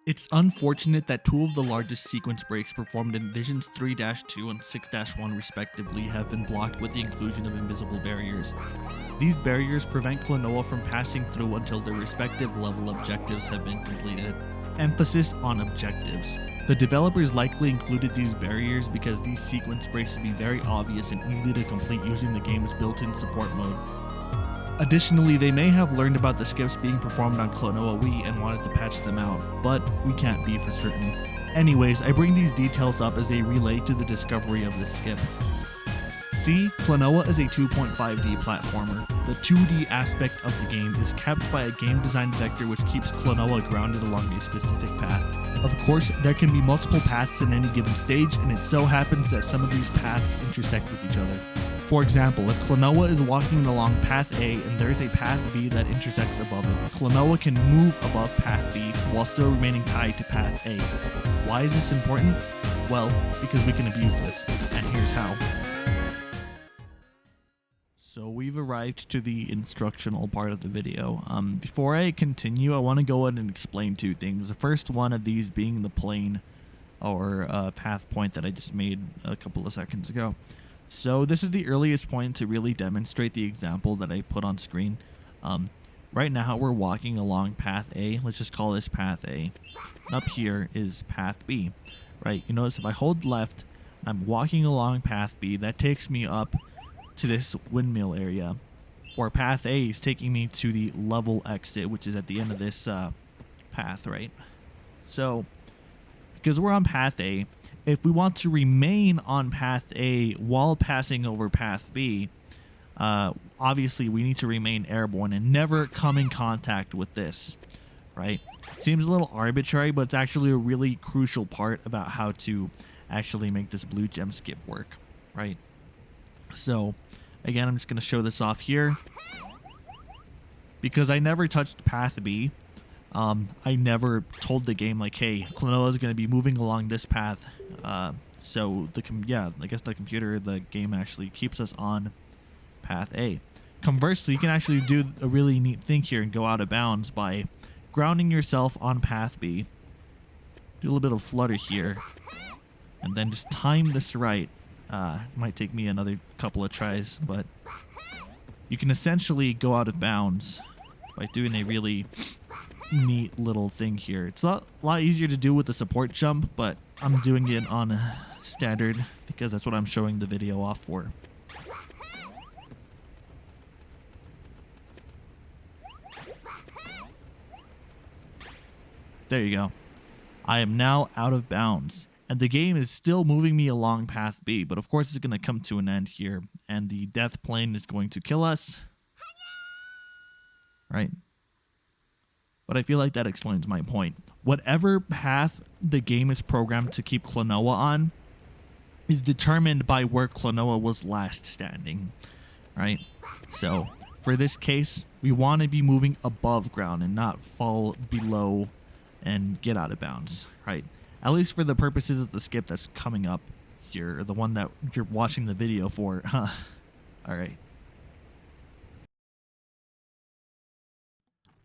It's unfortunate that two of the largest sequence breaks performed in Visions 3-2 and 6-1 respectively have been blocked with the inclusion of invisible barriers. These barriers prevent Klonoa from passing through until their respective level objectives have been completed. Emphasis on objectives. The developers likely included these barriers because these sequence breaks would be very obvious and easy to complete using the game's built-in support mode. Additionally, they may have learned about the skips being performed on Klonoa Wii and wanted to patch them out, but we can't be for certain. Anyways, I bring these details up as they relate to the discovery of this skip. C. Klonoa is a 2.5D platformer. The 2D aspect of the game is kept by a game design vector which keeps Klonoa grounded along a specific path. Of course, there can be multiple paths in any given stage, and it so happens that some of these paths intersect with each other. For example, if Klonoa is walking along path A and there is a path B that intersects above it, Klonoa can move above path B while still remaining tied to path A. Why is this important? Well, because we can abuse this, and here's how. So we've arrived to the instructional part of the video. Before I continue, I want to go ahead and explain two things. The first one of these being the plane or path point that I just made a couple of seconds ago. So this is the earliest point to really demonstrate the example that I put on screen. Right now we're walking along path A. Let's just call this path A. And up here is path B, right? You notice if I hold left, I'm walking along path B. That takes me up to this windmill area. Or path A is taking me to the level exit, which is at the end of this path, right? So because we're on path A, if we want to remain on path A while passing over path B, obviously we need to remain airborne and never come in contact with this, right? Seems a little arbitrary, but it's actually a really crucial part about how to actually make this blue gem skip work, right? So again, I'm just going to show this off here. Because I never touched path B, I never told the game like, hey, Klonoa is going to be moving along this path. So I guess the game actually keeps us on path A. Conversely, you can actually do a really neat thing here and go out of bounds by grounding yourself on path B. Do a little bit of flutter here, and then just time this right. It might take me another couple of tries, but you can essentially go out of bounds by doing a really neat little thing here. It's a lot easier to do with the support jump, but I'm doing it on standard because that's what I'm showing the video off for. There you go. I am now out of bounds, and the game is still moving me along path B, but of course it's going to come to an end here, and the death plane is going to kill us. Right? But I feel like that explains my point. Whatever path the game is programmed to keep Klonoa on is determined by where Klonoa was last standing, right? So for this case, we want to be moving above ground and not fall below and get out of bounds, right? At least for the purposes of the skip that's coming up here, or the one that you're watching the video for. All right.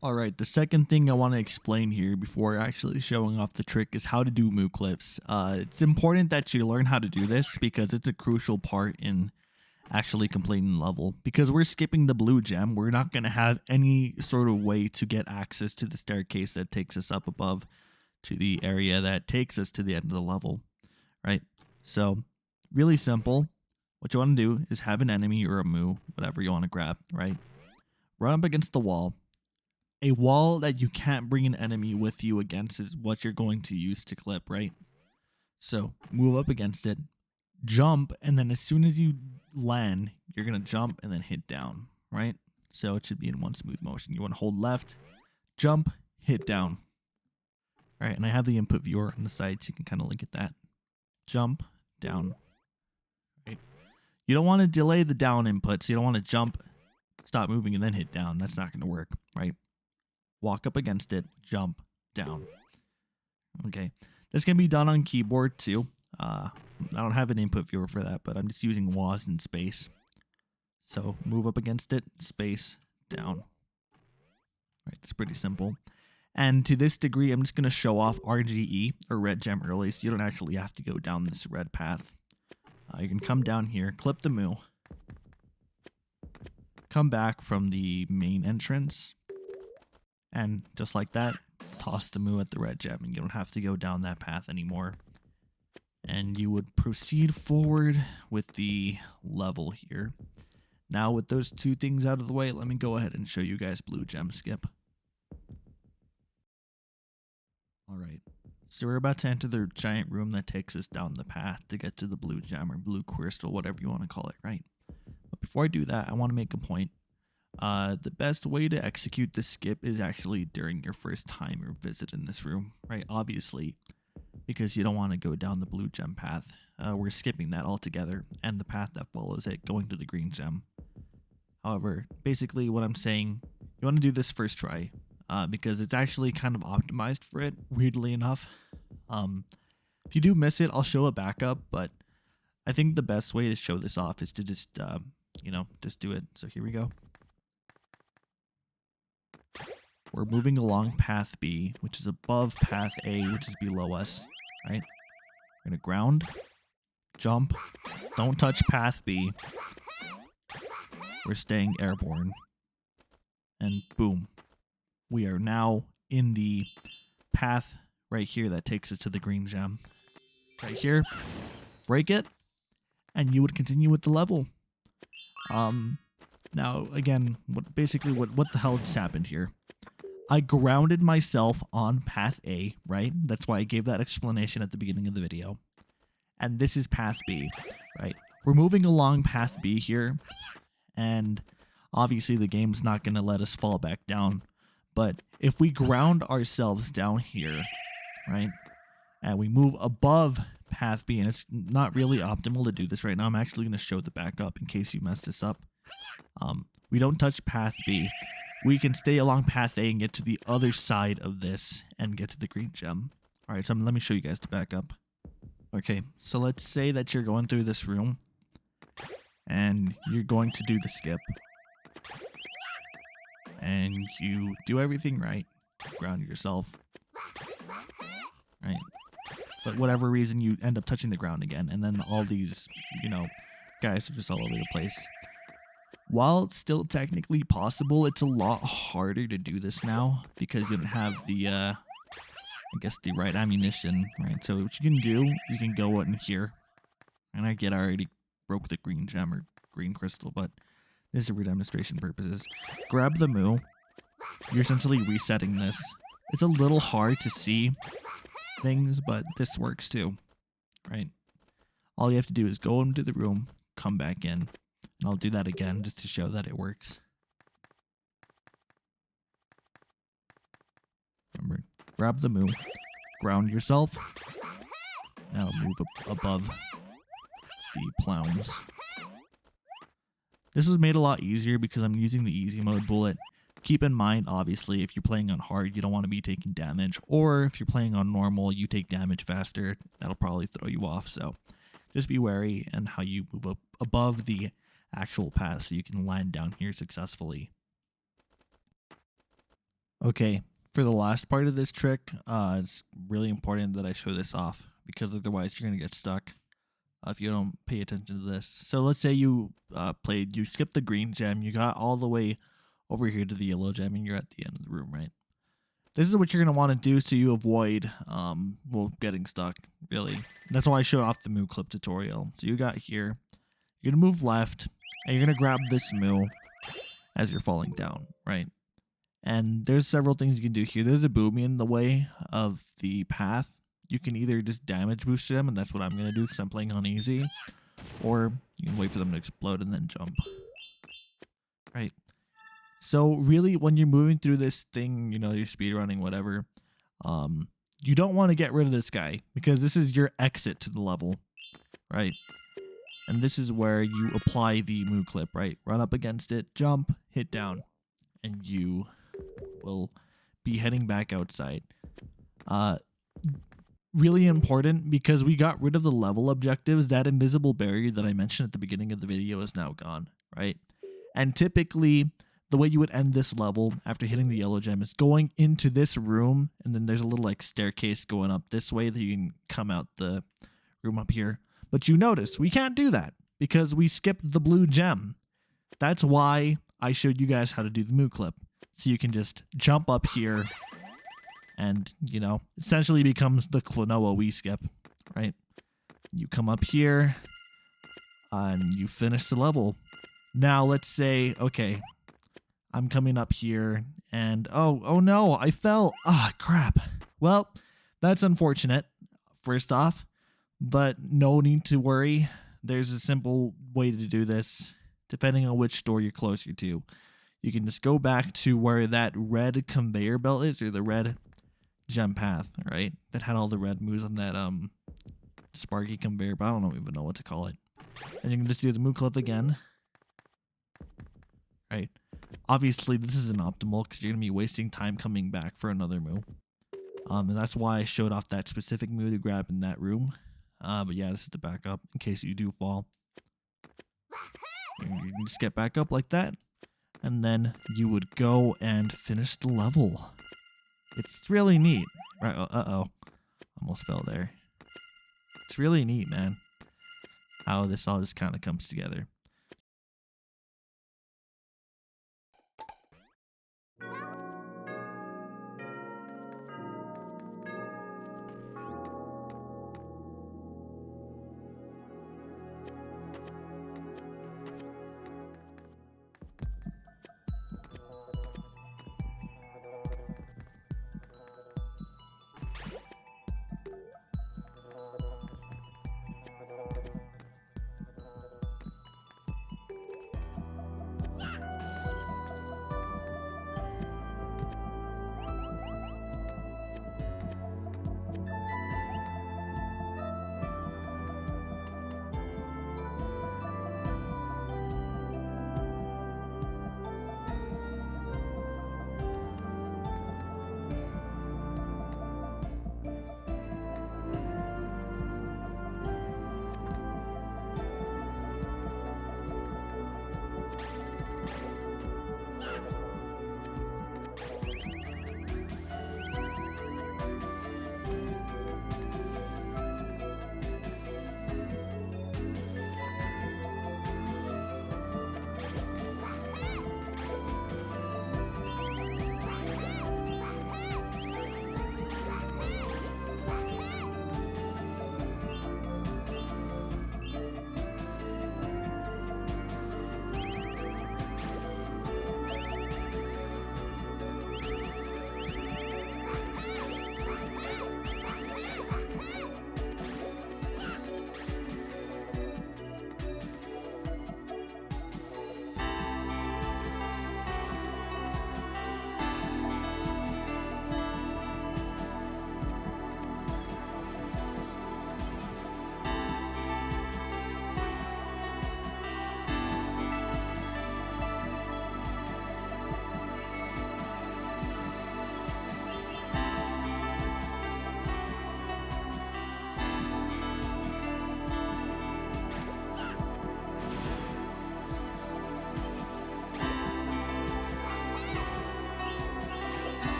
Alright, the second thing I want to explain here before actually showing off the trick is how to do moo clips. It's important that you learn how to do this because it's a crucial part in actually completing the level. Because we're skipping the blue gem, we're not going to have any sort of way to get access to the staircase that takes us up above to the area that takes us to the end of the level, right? So, really simple. What you want to do is have an enemy or a moo, whatever you want to grab, right? Run up against the wall. A wall that you can't bring an enemy with you against is what you're going to use to clip, right? So move up against it, jump, and then as soon as you land, you're going to jump and then hit down, right? So it should be in one smooth motion. You want to hold left, jump, hit down. All right, and I have the input viewer on the side so you can kind of look at that. Jump, down. Right? You don't want to delay the down input, so you don't want to jump, stop moving, and then hit down. That's not going to work, right? Walk up against it, jump, down. Okay, this can be done on keyboard too. I don't have an input viewer for that, but I'm just using WAS and space. So move up against it, space, down. Right, that's pretty simple. And to this degree, I'm just going to show off RGE, or red gem early, so you don't actually have to go down this red path. You can come down here, clip the moo, come back from the main entrance, and just like that, toss the moo at the red gem, and you don't have to go down that path anymore. And you would proceed forward with the level here. Now with those two things out of the way, let me go ahead and show you guys blue gem skip. Alright, so we're about to enter the giant room that takes us down the path to get to the blue gem or blue crystal, whatever you want to call it, right? But before I do that, I want to make a point. The best way to execute the skip is actually during your first time or visit in this room, right? Obviously, because you don't want to go down the blue gem path. We're skipping that altogether, and the path that follows it, going to the green gem. However, basically what I'm saying, you want to do this first try, because it's actually kind of optimized for it, weirdly enough. If you do miss it, I'll show a backup, but I think the best way to show this off is to just, just do it. So here we go. We're moving along path B, which is above path A, which is below us, right? We're going to ground, jump, don't touch path B. We're staying airborne. And boom. We are now in the path right here that takes us to the green gem. Right here, break it, and you would continue with the level. Now, again, what the hell just happened here? I grounded myself on path A, right? That's why I gave that explanation at the beginning of the video. And this is path B, right? We're moving along path B here, and obviously the game's not going to let us fall back down. But if we ground ourselves down here, right, and we move above path B, and it's not really optimal to do this right now. I'm actually going to show the backup in case you messed this up. We don't touch path B. We can stay along path A and get to the other side of this and get to the green gem. All right, so let me show you guys the backup. Okay, so let's say that you're going through this room and you're going to do the skip. And you do everything right, ground yourself, right? But whatever reason, you end up touching the ground again, and then all these, guys are just all over the place. While it's still technically possible, it's a lot harder to do this now because you don't have the, the right ammunition, right? So what you can do is you can go in here, and I already broke the green gem or green crystal, but this is for demonstration purposes. Grab the moo. You're essentially resetting this. It's a little hard to see things, but this works too, right? All you have to do is go into the room, come back in. And I'll do that again just to show that it works. Remember, grab the moo, ground yourself. Now move above the plums. This was made a lot easier because I'm using the easy mode bullet. Keep in mind, obviously, if you're playing on hard, you don't want to be taking damage. Or if you're playing on normal, you take damage faster. That'll probably throw you off. So just be wary and how you move up above the actual path so you can land down here successfully. Okay, for the last part of this trick, it's really important that I show this off because otherwise you're going to get stuck if you don't pay attention to this. So let's say you you skipped the green gem, you got all the way over here to the yellow gem, and you're at the end of the room, right? This is what you're going to want to do so you avoid getting stuck, really. That's why I showed off the moo clip tutorial. So you got here, you're going to move left, and you're going to grab this moo as you're falling down, right? And there's several things you can do here. There's a boomy in the way of the path. You can either just damage boost them, and that's what I'm going to do because I'm playing on easy, or you can wait for them to explode and then jump, right? So really, when you're moving through this thing, you're speedrunning, whatever, you don't want to get rid of this guy because this is your exit to the level, right? And this is where you apply the moo clip, right? Run up against it, jump, hit down, and you will be heading back outside. Really important because we got rid of the level objectives. That invisible barrier that I mentioned at the beginning of the video is now gone, right? And typically the way you would end this level after hitting the yellow gem is going into this room, and then there's a little like staircase going up this way that you can come out the room up here. But you notice we can't do that because we skipped the blue gem. That's why I showed you guys how to do the moo clip. So you can just jump up here and, you know, essentially becomes the Klonoa we skip, right? You come up here and you finish the level. Now let's say, okay, I'm coming up here and oh no, I fell. Ah, crap. Well, that's unfortunate, first off, but no need to worry. There's a simple way to do this, depending on which door you're closer to. You can just go back to where that red conveyor belt is, or the red gem path, right? That had all the red moves on that sparky conveyor, but I don't even know what to call it. And you can just do the moo clip again. Right. Obviously, this isn't optimal because you're going to be wasting time coming back for another moo. And that's why I showed off that specific moo to grab in that room. But yeah, this is the backup in case you do fall. And you can just get back up like that. And then you would go and finish the level. It's really neat. Right, uh-oh. Almost fell there. It's really neat, man. How this all just kind of comes together.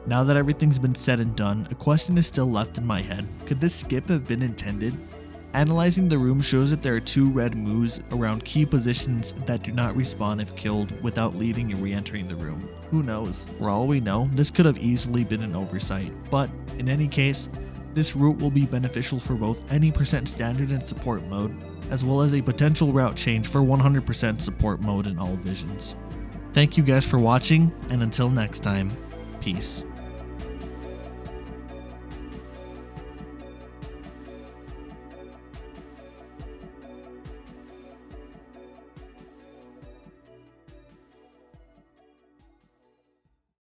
Now that everything's been said and done, a question is still left in my head. Could this skip have been intended? Analyzing the room shows that there are 2 red moves around key positions that do not respawn if killed without leaving and re-entering the room. Who knows? For all we know, this could have easily been an oversight, but in any case, this route will be beneficial for both any % standard and support mode, as well as a potential route change for 100% support mode in all visions. Thank you guys for watching, and until next time, peace.